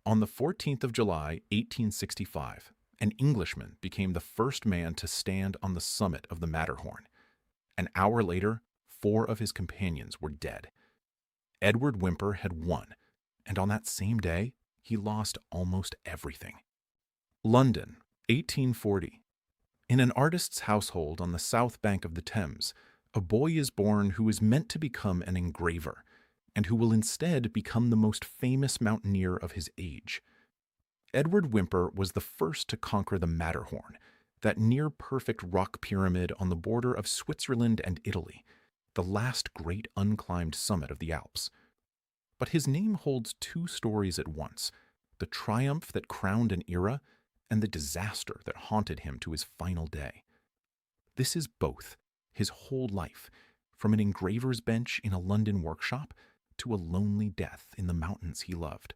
On the 14th of July, 1865, an Englishman became the first man to stand on the summit of the Matterhorn. An hour later, four of his companions were dead. Edward Whymper had won, and on that same day, he lost almost everything. London, 1840. In an artist's household on the south bank of the Thames, a boy is born who is meant to become an engraver, and who will instead become the most famous mountaineer of his age. Edward Whymper was the first to conquer the Matterhorn, that near-perfect rock pyramid on the border of Switzerland and Italy, the last great unclimbed summit of the Alps. But his name holds two stories at once: the triumph that crowned an era and the disaster that haunted him to his final day. This is both, his whole life, from an engraver's bench in a London workshop to a lonely death in the mountains he loved.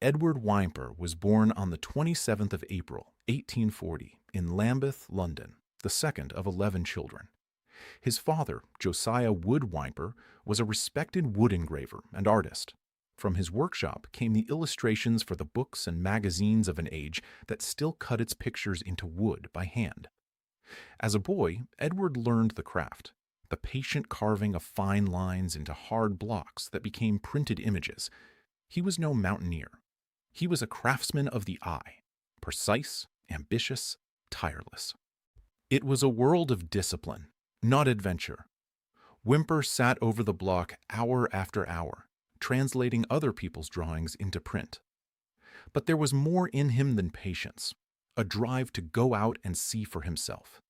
Edward Whymper was born on the 27th of April, 1840, in Lambeth, London, the second of 11 children. His father, Josiah Wood Whymper, was a respected wood engraver and artist. From his workshop came the illustrations for the books and magazines of an age that still cut its pictures into wood by hand. As a boy, Edward learned the craft, the patient carving of fine lines into hard blocks that became printed images. He was no mountaineer. He was a craftsman of the eye, precise, ambitious, tireless. It was a world of discipline, not adventure. Whymper sat over the block hour after hour, translating other people's drawings into print. But there was more in him than patience, a drive to go out and see for himself.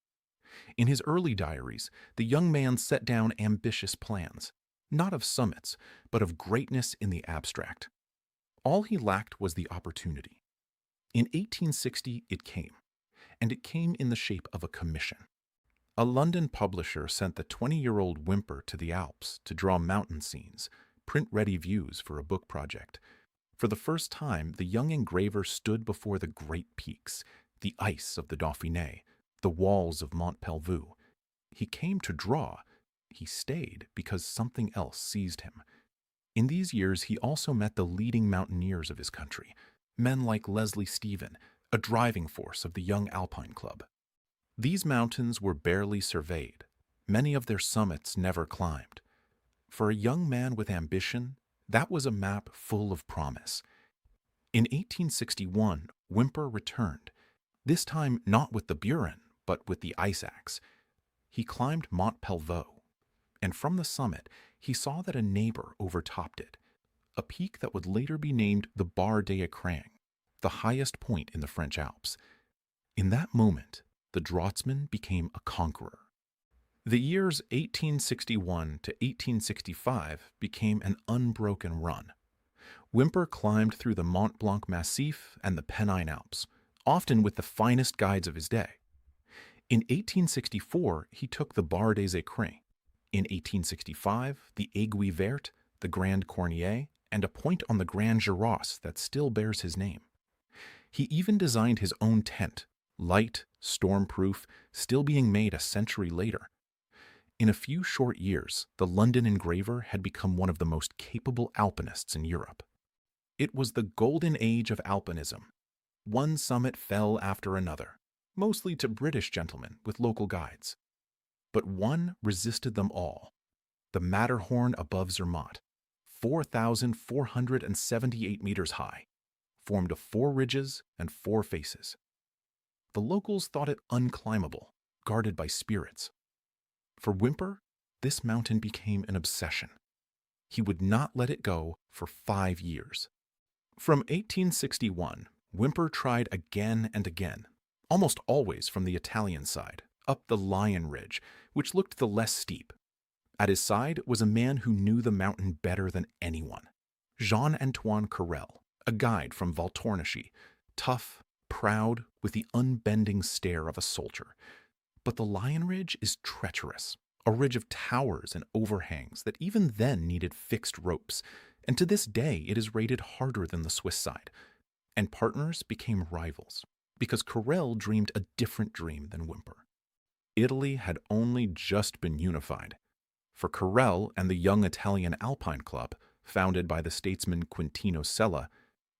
In his early diaries, the young man set down ambitious plans, not of summits, but of greatness in the abstract. All he lacked was the opportunity. In 1860 it came, and it came in the shape of a commission. A London publisher sent the 20-year-old Whymper to the Alps to draw mountain scenes, print-ready views for a book project. For the first time, the young engraver stood before the great peaks, the ice of the Dauphiné, the walls of Mont Pelvoux. He came to draw. He stayed because something else seized him. In these years, he also met the leading mountaineers of his country, men like Leslie Stephen, a driving force of the Young Alpine Club. These mountains were barely surveyed, many of their summits never climbed. For a young man with ambition, that was a map full of promise. In 1861, Whymper returned, this time not with the Burin, but with the ice axe. He climbed Mont Pelvoux, and from the summit he saw that a neighbor overtopped it, a peak that would later be named the Barre des Écrins, the highest point in the French Alps. In that moment, the draughtsman became a conqueror. The years 1861 to 1865 became an unbroken run. Whymper climbed through the Mont Blanc Massif and the Pennine Alps, often with the finest guides of his day. In 1864, he took the Barre des Écrins. In 1865, the Aiguille Verte, the Grand Cornier, and a point on the Grand Juras that still bears his name. He even designed his own tent, light, storm-proof, still being made a century later. In a few short years, the London engraver had become one of the most capable alpinists in Europe. It was the golden age of alpinism. One summit fell after another, mostly to British gentlemen with local guides. But one resisted them all: the Matterhorn above Zermatt, 4,478 meters high, formed of 4 ridges and 4 faces. The locals thought it unclimbable, guarded by spirits. For Whymper, this mountain became an obsession. He would not let it go for 5 years. From 1861, Whymper tried again and again, almost always from the Italian side, up the Lion Ridge, which looked the less steep. At his side was a man who knew the mountain better than anyone, Jean-Antoine Carrel, a guide from Val Tournanche, tough, proud, with the unbending stare of a soldier. But the Lion Ridge is treacherous, a ridge of towers and overhangs that even then needed fixed ropes, and to this day it is rated harder than the Swiss side. And partners became rivals, because Carrel dreamed a different dream than Whymper. Italy had only just been unified. For Carrel and the Young Italian Alpine Club, founded by the statesman Quintino Sella,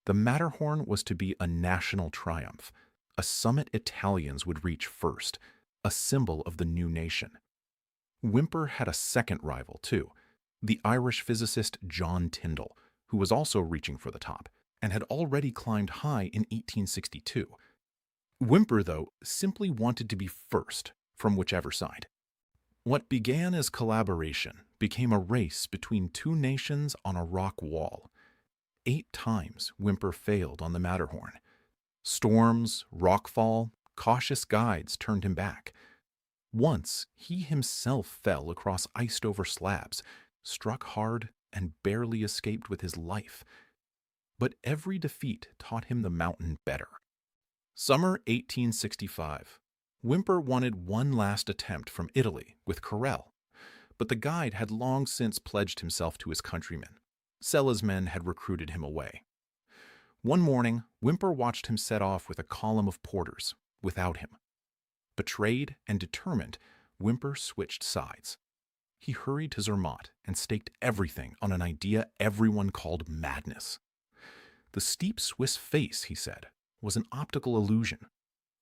The Matterhorn was to be a national triumph, a summit Italians would reach first, a symbol of the new nation. Whymper had a second rival, too, the Irish physicist John Tyndall, who was also reaching for the top and had already climbed high in 1862. Whymper, though, simply wanted to be first from whichever side. What began as collaboration became a race between two nations on a rock wall. 8 times Whymper failed on the Matterhorn. Storms, rockfall, cautious guides turned him back. Once, he himself fell across iced-over slabs, struck hard, and barely escaped with his life. But every defeat taught him the mountain better. Summer 1865. Whymper wanted one last attempt from Italy with Carrel, but the guide had long since pledged himself to his countrymen. Sella's men had recruited him away. One morning, Whymper watched him set off with a column of porters, without him. Betrayed and determined, Whymper switched sides. He hurried to Zermatt and staked everything on an idea everyone called madness. The steep Swiss face, he said, was an optical illusion.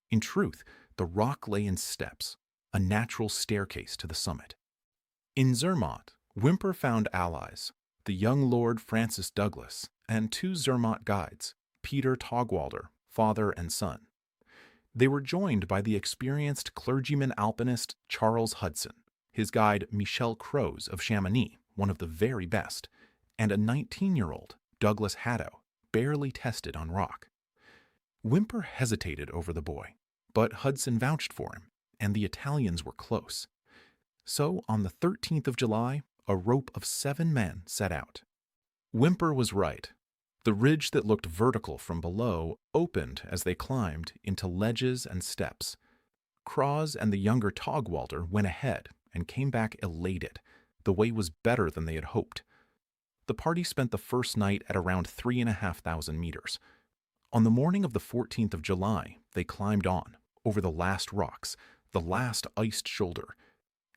In truth, the rock lay in steps, a natural staircase to the summit. In Zermatt, Whymper found allies, the young Lord Francis Douglas, and 2 Zermatt guides, Peter Taugwalder, father and son. They were joined by the experienced clergyman alpinist Charles Hudson, his guide Michel Croz of Chamonix, one of the very best, and a 19-year-old, Douglas Hadow, barely tested on rock. Whymper hesitated over the boy, but Hudson vouched for him, and the Italians were close. So, on the 13th of July, a rope of 7 men set out. Whymper was right. The ridge that looked vertical from below opened as they climbed into ledges and steps. Croz and the younger Taugwalder went ahead and came back elated. The way was better than they had hoped. The party spent the first night at around 3,500 meters. On the morning of the 14th of July, they climbed on, over the last rocks, the last iced shoulder.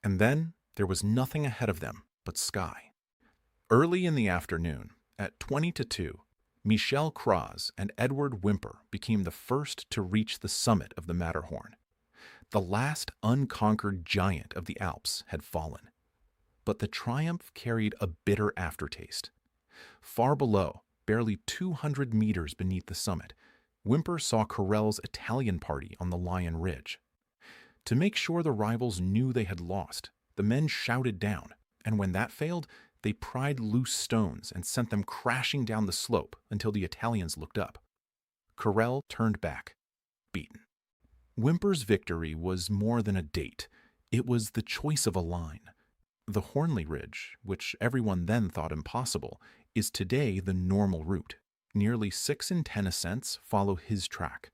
And then there was nothing ahead of them but sky. Early in the afternoon, at 20 to 2, Michel Croz and Edward Whymper became the first to reach the summit of the Matterhorn. The last unconquered giant of the Alps had fallen. But the triumph carried a bitter aftertaste. Far below, barely 200 meters beneath the summit, Whymper saw Carrel's Italian party on the Lion Ridge. To make sure the rivals knew they had lost, the men shouted down, and when that failed, they pried loose stones and sent them crashing down the slope until the Italians looked up. Carrel turned back, beaten. Whymper's victory was more than a date. It was the choice of a line. The Hornley Ridge, which everyone then thought impossible, is today the normal route. Nearly 6 in 10 ascents follow his track.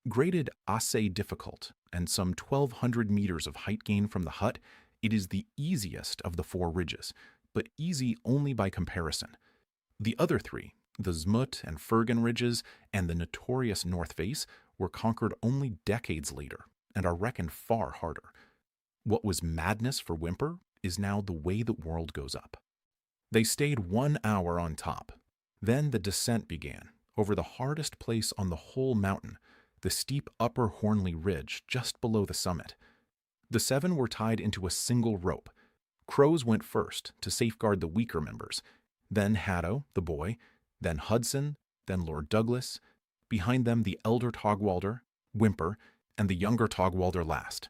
Graded assez difficult and some 1,200 meters of height gain from the hut, it is the easiest of the 4 ridges, but easy only by comparison. The other 3, the Zmutt and Fergan ridges and the notorious North Face, were conquered only decades later and are reckoned far harder. What was madness for Whymper is now the way the world goes up. They stayed 1 hour on top. Then the descent began, over the hardest place on the whole mountain, the steep upper Hornley Ridge just below the summit. The 7 were tied into a single rope. Croz went first to safeguard the weaker members, then Hadow, the boy, then Hudson, then Lord Douglas, behind them the elder Taugwalder, Whymper, and the younger Taugwalder last.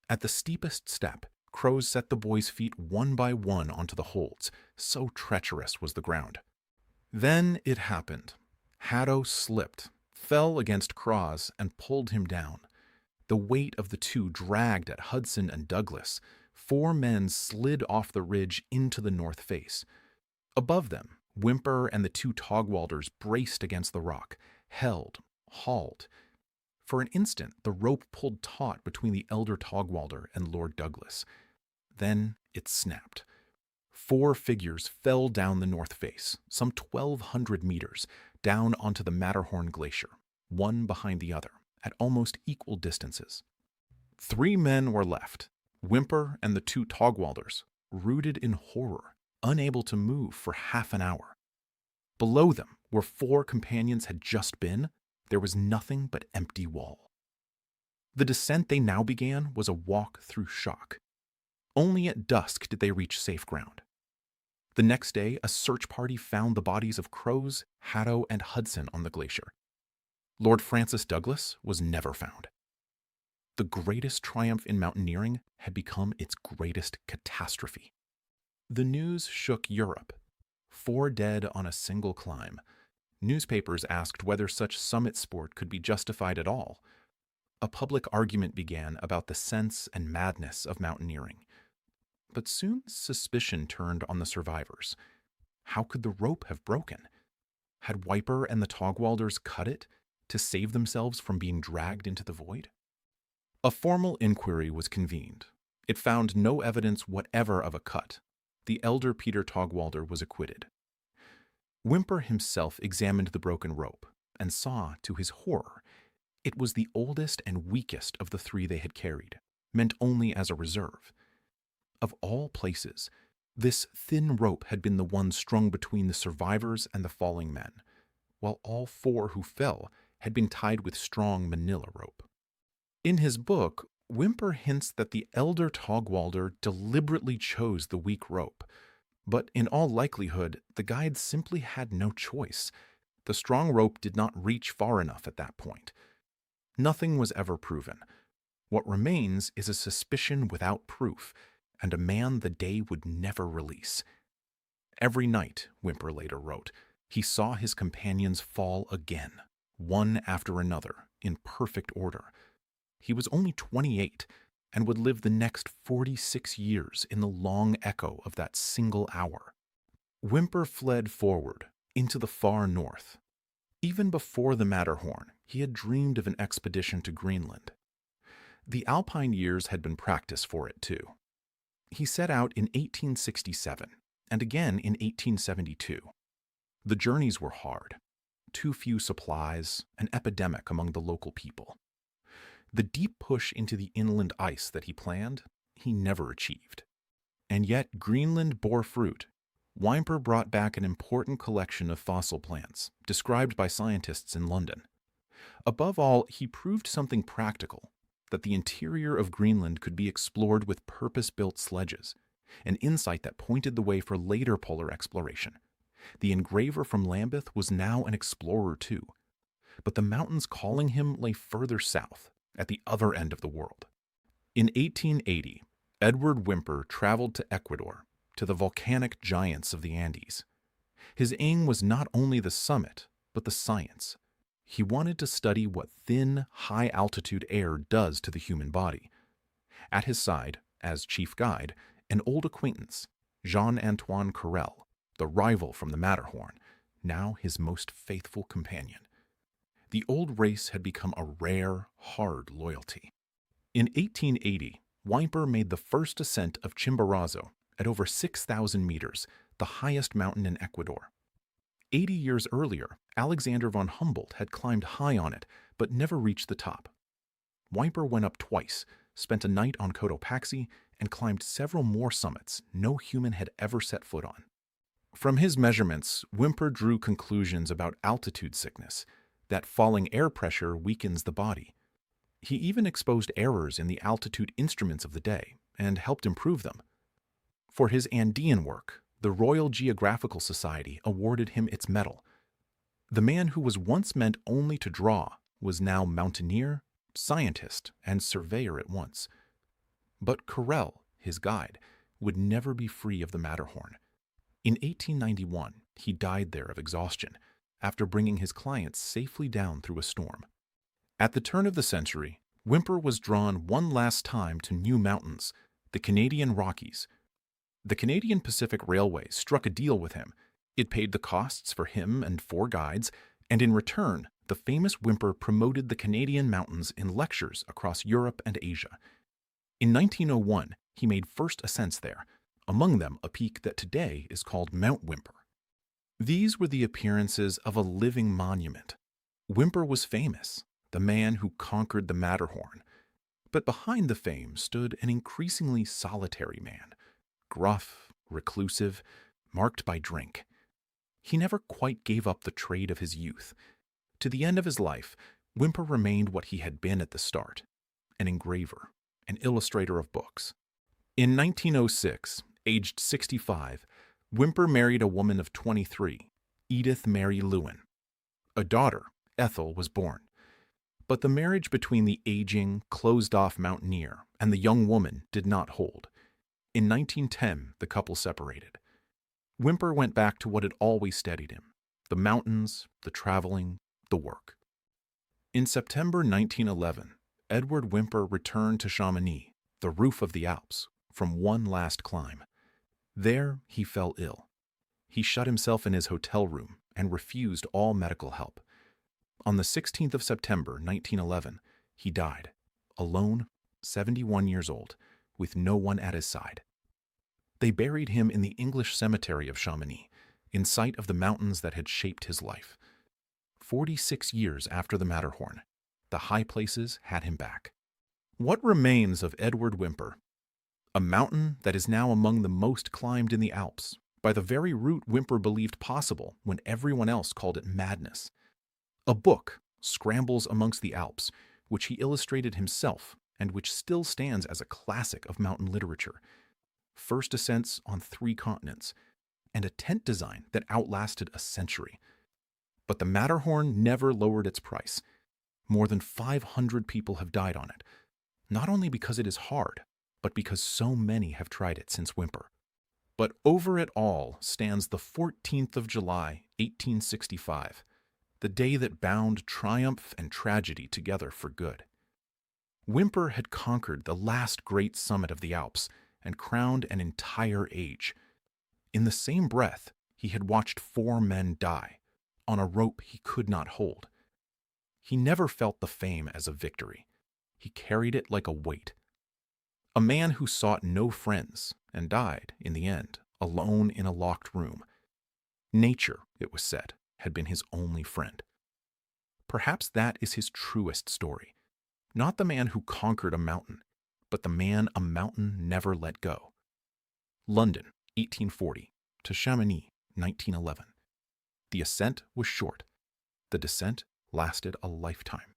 At the steepest step, Croz set the boy's feet one by one onto the holds, so treacherous was the ground. Then it happened. Hadow slipped, fell against Croz, and pulled him down. The weight of the 2 dragged at Hudson and Douglas. 4 men slid off the ridge into the North Face. Above them, Whymper and the 2 Taugwalders braced against the rock, held, hauled. For an instant, the rope pulled taut between the elder Taugwalder and Lord Douglas. Then it snapped. 4 figures fell down the North Face, some 1,200 meters, down onto the Matterhorn Glacier, one behind the other, at almost equal distances. 3 men were left, Whymper and the 2 Taugwalders, rooted in horror, unable to move for half an hour. Below them Where 4 companions had just been, there was nothing but empty wall. The descent they now began was a walk through shock. Only at dusk did they reach safe ground. The next day, a search party found the bodies of Croz, Hadow, and Hudson on the glacier. Lord Francis Douglas was never found. The greatest triumph in mountaineering had become its greatest catastrophe. The news shook Europe. 4 dead on a single climb. Newspapers asked whether such summit sport could be justified at all. A public argument began about the sense and madness of mountaineering. But soon suspicion turned on the survivors. How could the rope have broken? Had Whymper and the Taugwalders cut it to save themselves from being dragged into the void? A formal inquiry was convened. It found no evidence whatever of a cut. The elder Peter Taugwalder was acquitted. Whymper himself examined the broken rope and saw, to his horror, it was the oldest and weakest of the 3 they had carried, meant only as a reserve. Of all places, this thin rope had been the one strung between the survivors and the falling men, while all 4 who fell had been tied with strong manila rope. In his book, Whymper hints that the elder Taugwalder deliberately chose the weak rope, but in all likelihood, the guides simply had no choice. The strong rope did not reach far enough at that point. Nothing was ever proven. What remains is a suspicion without proof, and a man the day would never release. Every night, Whymper later wrote, he saw his companions fall again, one after another, in perfect order. He was only 28 and would live the next 46 years in the long echo of that single hour. Whymper fled forward into the far north. Even before the Matterhorn, he had dreamed of an expedition to Greenland. The Alpine years had been practice for it too. He set out in 1867 and again in 1872. The journeys were hard. Too few supplies, an epidemic among the local people. The deep push into the inland ice that he planned, he never achieved. And yet Greenland bore fruit. Whymper brought back an important collection of fossil plants, described by scientists in London. Above all, he proved something practical, that the interior of Greenland could be explored with purpose-built sledges, an insight that pointed the way for later polar exploration. The engraver from Lambeth was now an explorer too, but the mountains calling him lay further south, at the other end of the world. In 1880, Edward Whymper traveled to Ecuador, to the volcanic giants of the Andes. His aim was not only the summit, but the science. He wanted to study what thin, high-altitude air does to the human body. At his side, as chief guide, an old acquaintance, Jean-Antoine Carrel, the rival from the Matterhorn, now his most faithful companion. The old race had become a rare, hard loyalty. In 1880, Whymper made the first ascent of Chimborazo at over 6,000 meters, the highest mountain in Ecuador. 80 years earlier, Alexander von Humboldt had climbed high on it, but never reached the top. Whymper went up twice, spent a night on Cotopaxi, and climbed several more summits no human had ever set foot on. From his measurements, Whymper drew conclusions about altitude sickness, that falling air pressure weakens the body. He even exposed errors in the altitude instruments of the day and helped improve them. For his Andean work, the Royal Geographical Society awarded him its medal. The man who was once meant only to draw was now mountaineer, scientist, and surveyor at once. But Carrel, his guide, would never be free of the Matterhorn. In 1891, he died there of exhaustion, after bringing his clients safely down through a storm. At the turn of the century, Whymper was drawn one last time to new mountains, the Canadian Rockies. The Canadian Pacific Railway struck a deal with him. It paid the costs for him and 4 guides, and in return, the famous Whymper promoted the Canadian mountains in lectures across Europe and Asia. In 1901, he made first ascents there, among them a peak that today is called Mount Whymper. These were the appearances of a living monument. Whymper was famous, the man who conquered the Matterhorn. But behind the fame stood an increasingly solitary man, gruff, reclusive, marked by drink. He never quite gave up the trade of his youth. To the end of his life, Whymper remained what he had been at the start, an engraver, an illustrator of books. In 1906, aged 65, Whymper married a woman of 23, Edith Mary Lewin. A daughter, Ethel, was born. But the marriage between the aging, closed-off mountaineer and the young woman did not hold. In 1910, the couple separated. Whymper went back to what had always steadied him: the mountains, the traveling, the work. In September 1911, Edward Whymper returned to Chamonix, the roof of the Alps, from one last climb. There, he fell ill. He shut himself in his hotel room and refused all medical help. On the 16th of September 1911, he died, alone, 71 years old, with no one at his side. They buried him in the English cemetery of Chamonix, in sight of the mountains that had shaped his life. 46 years after the Matterhorn, the high places had him back. What remains of Edward Whymper? A mountain that is now among the most climbed in the Alps, by the very route Whymper believed possible when everyone else called it madness. A book, Scrambles Amongst the Alps, which he illustrated himself and which still stands as a classic of mountain literature. First ascents on 3 continents, and a tent design that outlasted a century. But the Matterhorn never lowered its price. More than 500 people have died on it, not only because it is hard, but because so many have tried it since Whymper. But over it all stands the 14th of July, 1865, the day that bound triumph and tragedy together for good. Whymper had conquered the last great summit of the Alps and crowned an entire age. In the same breath, he had watched 4 men die, on a rope he could not hold. He never felt the fame as a victory. He carried it like a weight. A man who sought no friends and died, in the end, alone in a locked room. Nature, it was said, had been his only friend. Perhaps that is his truest story. Not the man who conquered a mountain, but the man a mountain never let go. London, 1840, to Chamonix, 1911. The ascent was short. The descent lasted a lifetime.